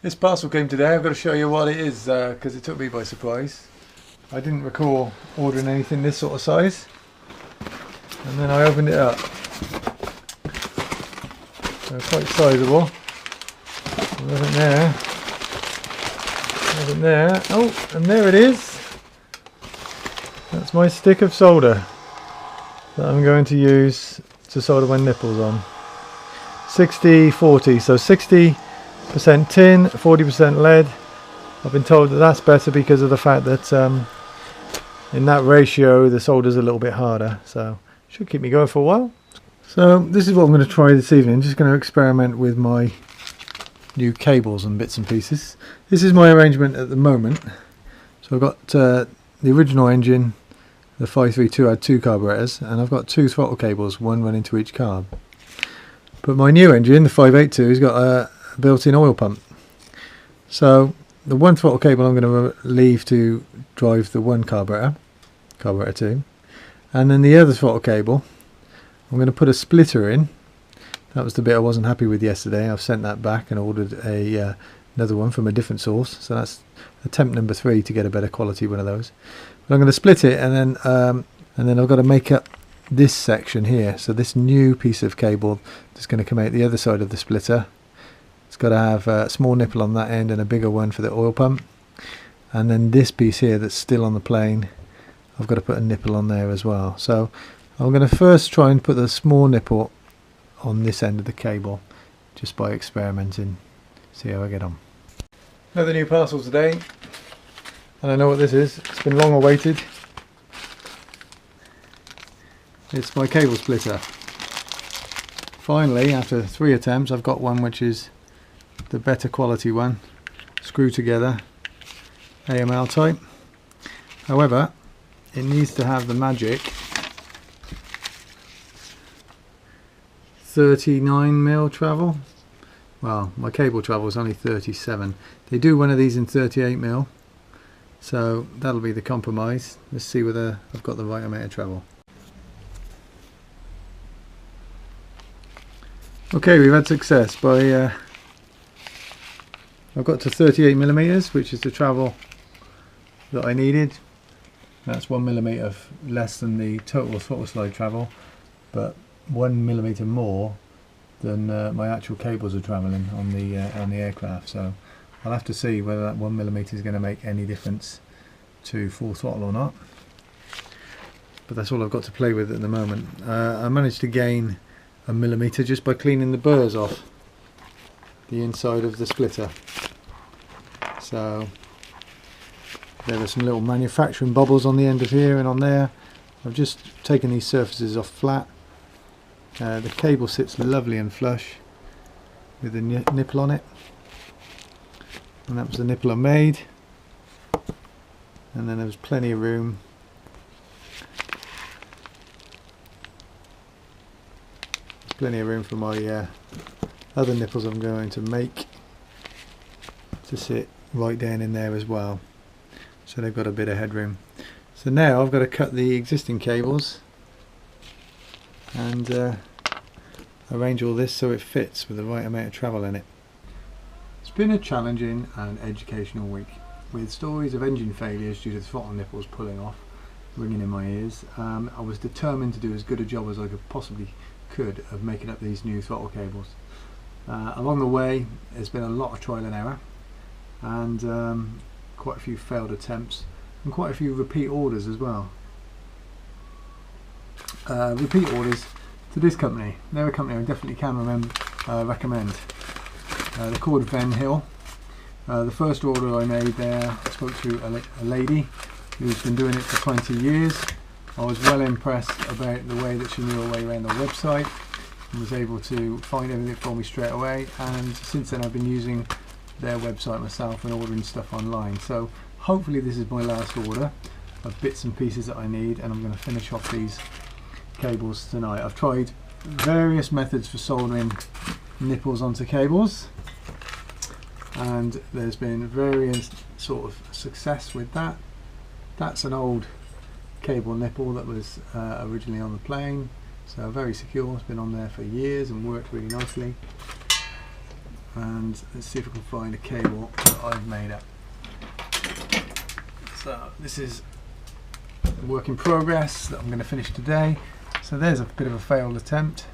This parcel came today. I've got to show you what it is because it took me by surprise. I didn't recall ordering anything this sort of size, and then I opened it up. So quite sizable. Nothing there. Nothing there. Oh, and there it is. That's my stick of solder that I'm going to use to solder my nipples on. 60-40, so 60% tin, 40% lead. I've been told that that's better because of the fact that in that ratio the solder's a little bit harder, so should keep me going for a while. So this is what I'm going to try this evening. I'm just going to experiment with my new cables and bits and pieces. This is my arrangement at the moment. So I've got the original engine, the 532, had 2 carburetors, and I've got 2 throttle cables, one running to each carb. But my new engine, the 582, has got a built-in oil pump. So the one throttle cable I'm going to leave to drive the one carburetor 2, and then the other throttle cable I'm going to put a splitter in. That was the bit I wasn't happy with yesterday. I've sent that back and ordered another one from a different source. So that's attempt number 3 to get a better quality one of those. But I'm going to split it, and then I've got to make up this section here. So this new piece of cable that's going to come out the other side of the splitter, it's got to have a small nipple on that end and a bigger one for the oil pump. And then this piece here that's still on the plane, I've got to put a nipple on there as well. So I'm going to first try and put the small nipple on this end of the cable just by experimenting, see how I get on. Another new parcel today, and I know what this is. It's been long awaited. It's my cable splitter. Finally, after 3 attempts, I've got one which is the better quality one, screw together, AML type. However, it needs to have the magic 39mm travel. Well, my cable travel is only 37. They do one of these in 38mm, so that'll be the compromise. Let's see whether I've got the right amount of travel. Okay, we've had success by I've got to 38mm, which is the travel that I needed. That's 1mm less than the total throttle slide travel, but 1mm more than my actual cables are travelling on the aircraft. So I'll have to see whether that 1mm is going to make any difference to full throttle or not. But that's all I've got to play with at the moment. I managed to gain a millimetre just by cleaning the burrs off the inside of the splitter. So there are some little manufacturing bubbles on the end of here and on there. I've just taken these surfaces off flat. The cable sits lovely and flush with the nipple on it, and that was the nipple I made. And then there was plenty of room for my other nipples I'm going to make to sit right down in there as well, so they've got a bit of headroom. So now I've got to cut the existing cables and arrange all this so it fits with the right amount of travel in it. It's been a challenging and educational week, with stories of engine failures due to the throttle nipples pulling off ringing in my ears. I was determined to do as good a job as I could of making up these new throttle cables. Along the way there's been a lot of trial and error, and quite a few failed attempts and quite a few repeat orders as well. Repeat orders to this company. They're a company I definitely can recommend. They're called Ven Hill. The first order I made there, I spoke to a lady who's been doing it for 20 years. I was well impressed about the way that she knew her way around the website and was able to find everything for me straight away, and since then I've been using their website myself and ordering stuff online. So hopefully this is my last order of bits and pieces that I need, and I'm going to finish off these cables tonight. I've tried various methods for soldering nipples onto cables, and there's been various sort of success with that. That's an old cable nipple that was originally on the plane, so very secure. It's been on there for years and worked really nicely. and let's see if I can find a cable that I've made up. So this is a work in progress that I'm going to finish today. So there's a bit of a failed attempt.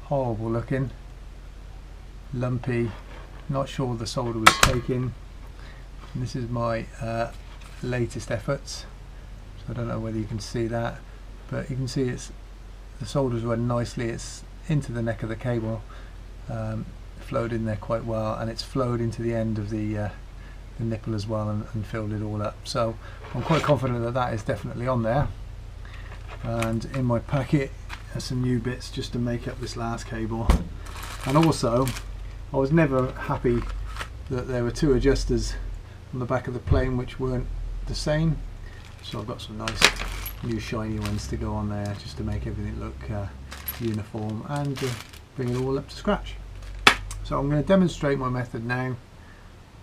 Horrible looking, lumpy, not sure the solder was taking. And this is my latest efforts. So I don't know whether you can see that, but you can see the solder's run nicely. It's into the neck of the cable, flowed in there quite well, and it's flowed into the end of the nipple as well, and filled it all up. So I'm quite confident that that is definitely on there. And in my packet are some new bits just to make up this last cable. And also, I was never happy that there were two adjusters on the back of the plane which weren't the same, so I've got some nice new shiny ones to go on there just to make everything look uniform and bring it all up to scratch. So I'm going to demonstrate my method now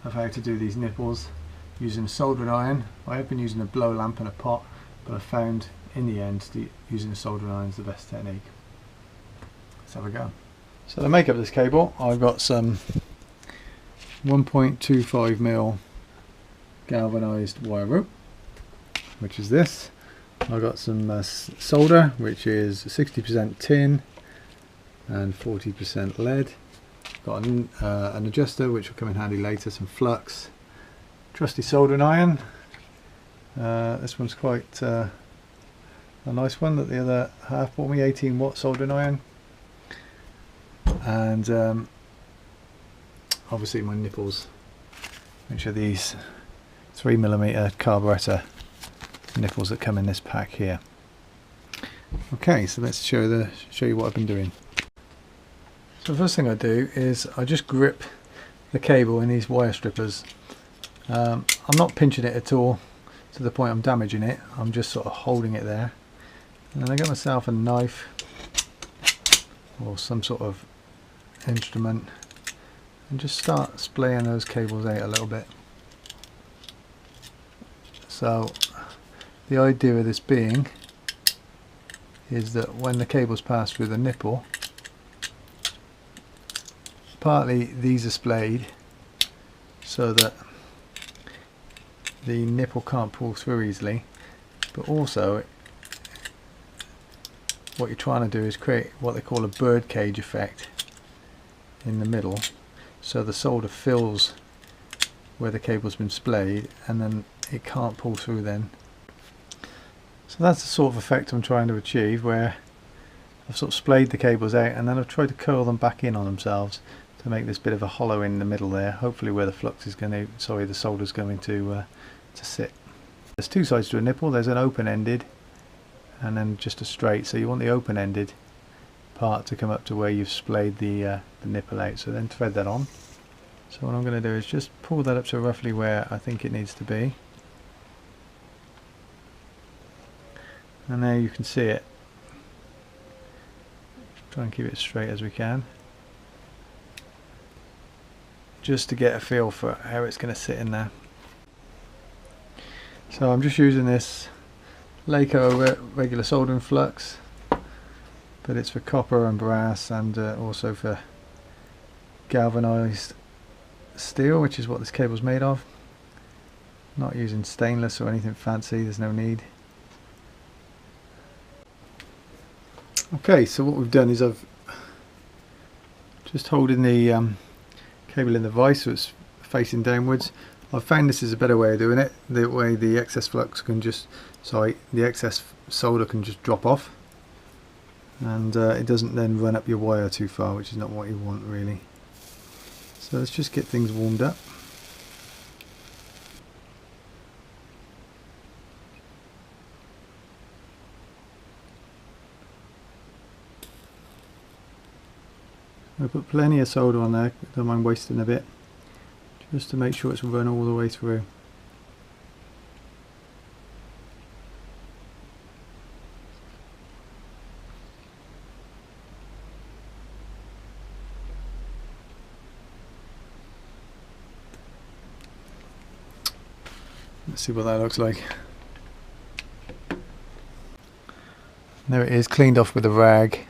of how to do these nipples using a soldering iron. I have been using a blow lamp and a pot, but I found in the end using a soldering iron is the best technique. Let's have a go. So to make up this cable, I've got some 1.25mm galvanized wire rope, which is this. I've got some solder, which is 60% tin and 40% lead. Got an adjuster, which will come in handy later, some flux, trusty soldering iron. This one's quite a nice one that the other half bought me, 18-watt soldering iron. And obviously my nipples, which are these 3mm carburetor nipples that come in this pack here. Okay, so let's show you what I've been doing. So the first thing I do is I just grip the cable in these wire strippers. I'm not pinching it at all to the point I'm damaging it. I'm just sort of holding it there. And then I get myself a knife or some sort of instrument and just start splaying those cables out a little bit. So the idea of this being is that when the cables pass through the nipple, partly these are splayed so that the nipple can't pull through easily, but also what you're trying to do is create what they call a bird cage effect in the middle, so the solder fills where the cable's been splayed and then it can't pull through then. So that's the sort of effect I'm trying to achieve, where I've sort of splayed the cables out and then I've tried to curl them back in on themselves to make this bit of a hollow in the middle there, hopefully where the flux is going to, the solder's going to sit. There's two sides to a nipple. There's an open-ended and then just a straight, so you want the open-ended part to come up to where you've splayed the nipple out. So then thread that on. So what I'm going to do is just pull that up to roughly where I think it needs to be, and there you can see it. Try and keep it as straight as we can, just to get a feel for how it's going to sit in there. So I'm just using this Laco regular soldering flux, but it's for copper and brass, and also for galvanized steel, which is what this cable is made of. Not using stainless or anything fancy, there's no need. Okay, so what we've done is I've just holding the cable in the vise so it's facing downwards. I've found this is a better way of doing it, the way the excess flux can just, the excess solder can just drop off, and it doesn't then run up your wire too far, which is not what you want really. So let's just get things warmed up. I put plenty of solder on there, don't mind wasting a bit, just to make sure it's run all the way through. Let's see what that looks like. There it is, cleaned off with a rag.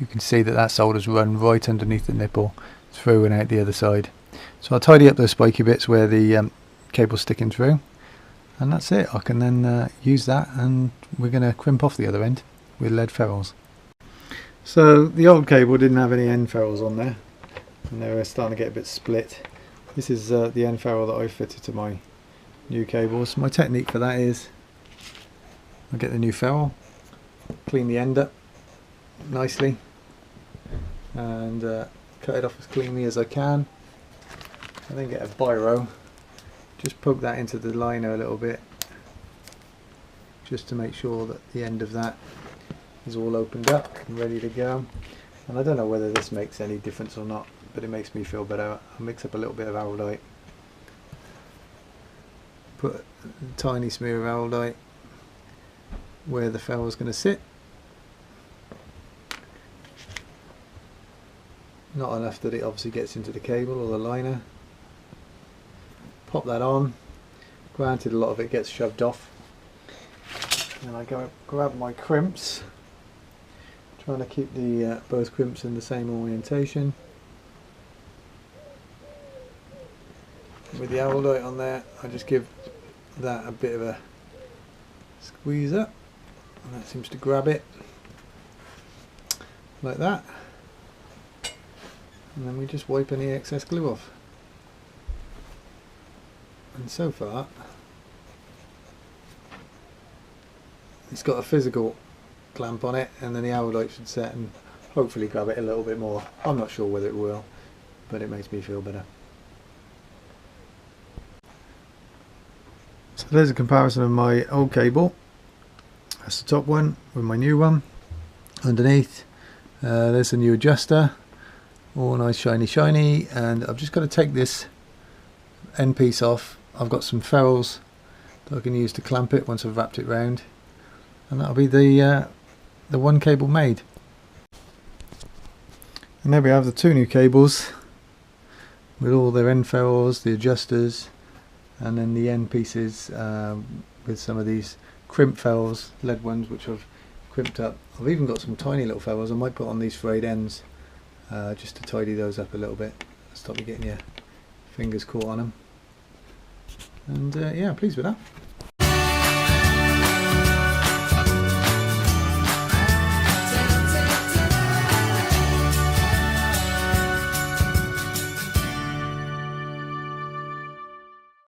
You can see that solder's run right underneath the nipple, through and out the other side. So I'll tidy up those spiky bits where the cable's sticking through, and that's it. I can then use that, and we're going to crimp off the other end with lead ferrules. So the old cable didn't have any end ferrules on there, and they were starting to get a bit split. This is the end ferrule that I fitted to my new cables. My technique for that is I get the new ferrule, clean the end up nicely, and cut it off as cleanly as I can, and then get a biro, just poke that into the liner a little bit, just to make sure that the end of that is all opened up and ready to go. And I don't know whether this makes any difference or not, but it makes me feel better. I mix up a little bit of Araldite, put a tiny smear of Araldite where the ferrule is going to sit. Not enough that it obviously gets into the cable or the liner. Pop that on. Granted, a lot of it gets shoved off. And I go grab my crimps, trying to keep the both crimps in the same orientation. With the Araldite on there, I just give that a bit of a squeeze up, and that seems to grab it like that. And then we just wipe any excess glue off. And so far, it's got a physical clamp on it, and then the Araldite should set and hopefully grab it a little bit more. I'm not sure whether it will, but it makes me feel better. So there's a comparison of my old cable. That's the top one with my new one. Underneath, there's the new adjuster, all nice shiny, and I've just got to take this end piece off. I've got some ferrules that I can use to clamp it once I've wrapped it round, and that'll be the one cable made. And there we have the two new cables with all their end ferrules, the adjusters, and then the end pieces with some of these crimp ferrules, lead ones, which I've crimped up. I've even got some tiny little ferrules I might put on these frayed ends just to tidy those up a little bit, stop you getting your fingers caught on them. And yeah, pleased with that.